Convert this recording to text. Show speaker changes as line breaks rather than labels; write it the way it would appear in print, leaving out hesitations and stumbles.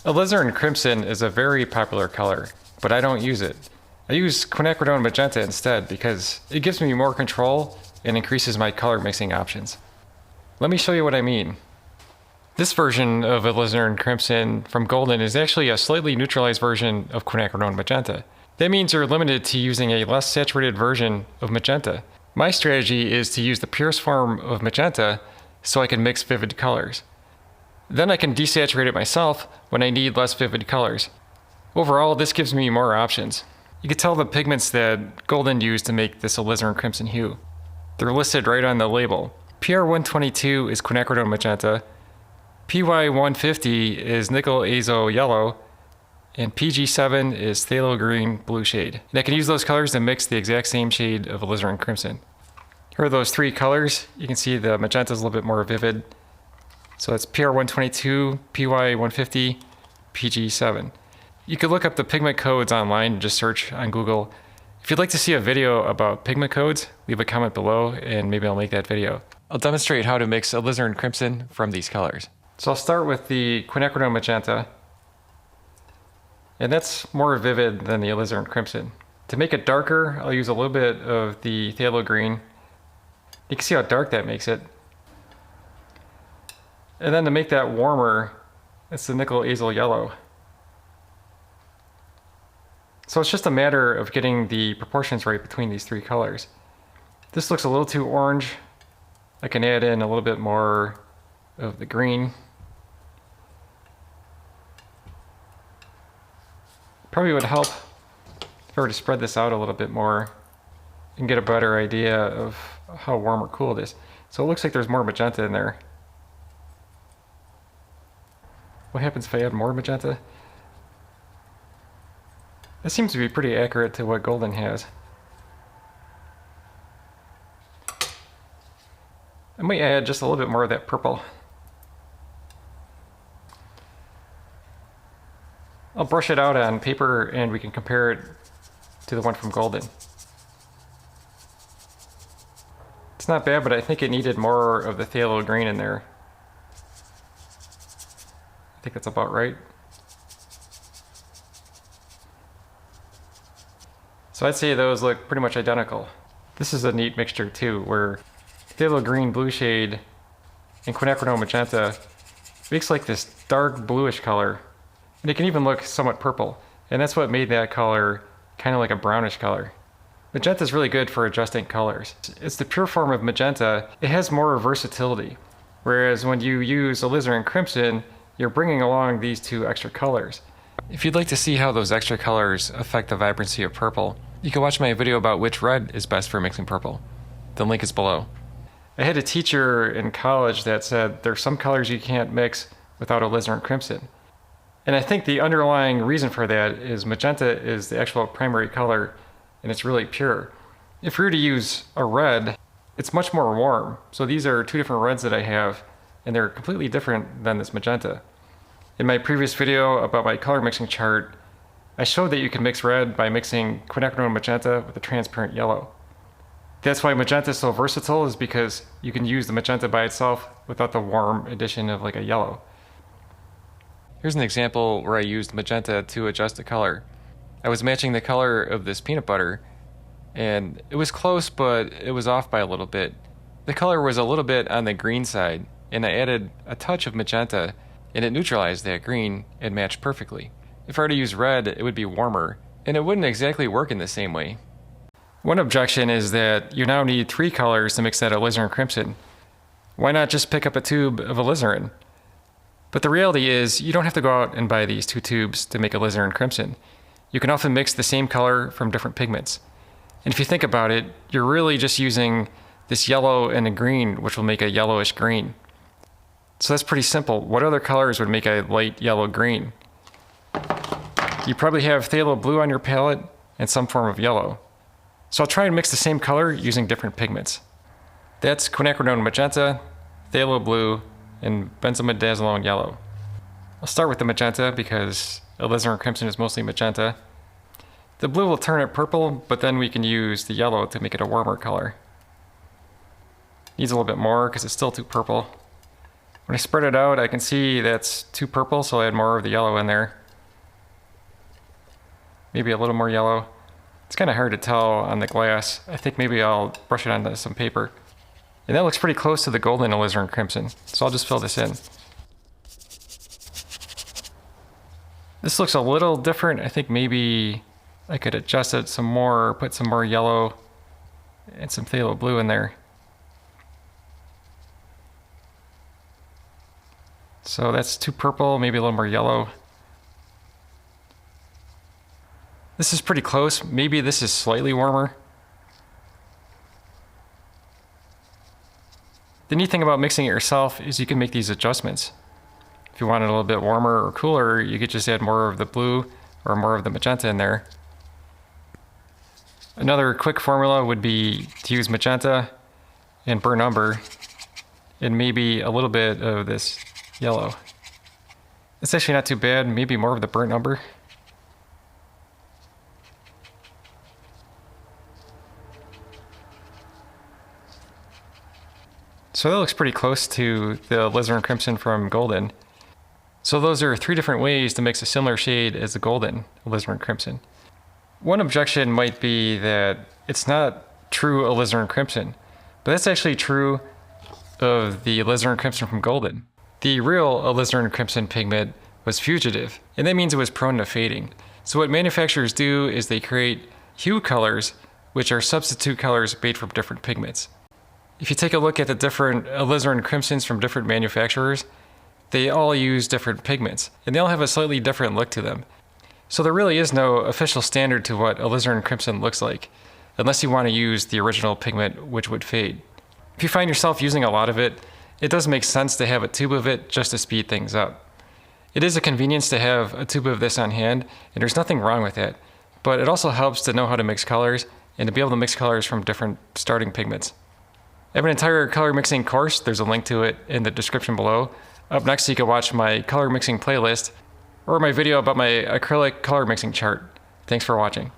Alizarin Crimson is a very popular color, but I don't use it. I use Quinacridone Magenta instead because it gives me more control and increases my color mixing options. Let me show you what I mean. This version of Alizarin Crimson from Golden is actually a slightly neutralized version of Quinacridone Magenta. That means you're limited to using a less saturated version of magenta. My strategy is to use the purest form of magenta so I can mix vivid colors. Then I can desaturate it myself when I need less vivid colors. Overall, this gives me more options. You can tell the pigments that Golden used to make this Alizarin Crimson hue. They're listed right on the label. PR122 is Quinacridone Magenta, PY150 is Nickel Azo Yellow, and PG7 is Phthalo Green Blue shade. And I can use those colors to mix the exact same shade of Alizarin Crimson. Here are those three colors. You can see the magenta is a little bit more vivid. So that's PR122, PY150, PG7. You could look up the pigment codes online and just search on Google. If you'd like to see a video about pigment codes, leave a comment below and maybe I'll make that video. I'll demonstrate how to mix Alizarin Crimson from these colors. So I'll start with the Quinacridone Magenta. And that's more vivid than the Alizarin Crimson. To make it darker, I'll use a little bit of the Phthalo Green. You can see how dark that makes it. And then to make that warmer, it's the Nickel Azo Yellow. So it's just a matter of getting the proportions right between these three colors. This looks a little too orange. I can add in a little bit more of the green. Probably would help if I were to spread this out a little bit more and get a better idea of how warm or cool it is. So it looks like there's more magenta in there. What happens if I add more magenta? This seems to be pretty accurate to what Golden has. I might add just a little bit more of that purple. I'll brush it out on paper and we can compare it to the one from Golden. It's not bad, but I think it needed more of the phthalo green in there. I think that's about right. So I'd say those look pretty much identical. This is a neat mixture too, where Phthalo Green Blue shade and Quinacridone Magenta makes like this dark bluish color. And it can even look somewhat purple. And that's what made that color kind of like a brownish color. Magenta is really good for adjusting colors. It's the pure form of magenta. It has more versatility. Whereas when you use Alizarin Crimson, you're bringing along these two extra colors. If you'd like to see how those extra colors affect the vibrancy of purple, you can watch my video about which red is best for mixing purple. The link is below. I had a teacher in college that said there's some colors you can't mix without Alizarin Crimson. And I think the underlying reason for that is magenta is the actual primary color and it's really pure. If we were to use a red, it's much more warm. So these are two different reds that I have and they're completely different than this magenta. In my previous video about my color mixing chart, I showed that you can mix red by mixing Quinacridone Magenta with a transparent yellow. That's why magenta is so versatile, is because you can use the magenta by itself without the warm addition of like a yellow. Here's an example where I used magenta to adjust the color. I was matching the color of this peanut butter, and it was close, but it was off by a little bit. The color was a little bit on the green side, and I added a touch of magenta, and it neutralized that green and matched perfectly. If I were to use red, it would be warmer, and it wouldn't exactly work in the same way. One objection is that you now need three colors to mix that Alizarin Crimson. Why not just pick up a tube of alizarin? But the reality is, you don't have to go out and buy these two tubes to make Alizarin Crimson. You can often mix the same color from different pigments. And if you think about it, you're really just using this yellow and a green, which will make a yellowish green. So that's pretty simple. What other colors would make a light yellow green? You probably have phthalo blue on your palette and some form of yellow. So I'll try and mix the same color using different pigments. That's Quinacridone Magenta, phthalo blue, and benzimidazoline yellow. I'll start with the magenta because Alizarin Crimson is mostly magenta. The blue will turn it purple, but then we can use the yellow to make it a warmer color. Needs a little bit more because it's still too purple. When I spread it out, I can see that's too purple, so I'll add more of the yellow in there. Maybe a little more yellow. It's kind of hard to tell on the glass. I think maybe I'll brush it onto some paper. And that looks pretty close to the golden Alizarin Crimson, so I'll just fill this in. This looks a little different. I think maybe I could adjust it some more, put some more yellow and some phthalo blue in there. So that's too purple, maybe a little more yellow. This is pretty close. Maybe this is slightly warmer. The neat thing about mixing it yourself is you can make these adjustments. If you want it a little bit warmer or cooler, you could just add more of the blue or more of the magenta in there. Another quick formula would be to use magenta and burnt umber and maybe a little bit of this yellow. It's actually not too bad, maybe more of the burnt umber. So that looks pretty close to the Alizarin Crimson from Golden. So those are 3 different ways to mix a similar shade as the Golden Alizarin Crimson. One objection might be that it's not true Alizarin Crimson, but that's actually true of the Alizarin Crimson from Golden. The real Alizarin Crimson pigment was fugitive, and that means it was prone to fading. So what manufacturers do is they create hue colors, which are substitute colors made from different pigments. If you take a look at the different Alizarin Crimsons from different manufacturers, they all use different pigments, and they all have a slightly different look to them. So there really is no official standard to what Alizarin Crimson looks like, unless you want to use the original pigment, which would fade. If you find yourself using a lot of it, it does make sense to have a tube of it just to speed things up. It is a convenience to have a tube of this on hand, and there's nothing wrong with that, but it also helps to know how to mix colors and to be able to mix colors from different starting pigments. I have an entire color mixing course. There's a link to it in the description below. Up next, you can watch my color mixing playlist or my video about my acrylic color mixing chart. Thanks for watching.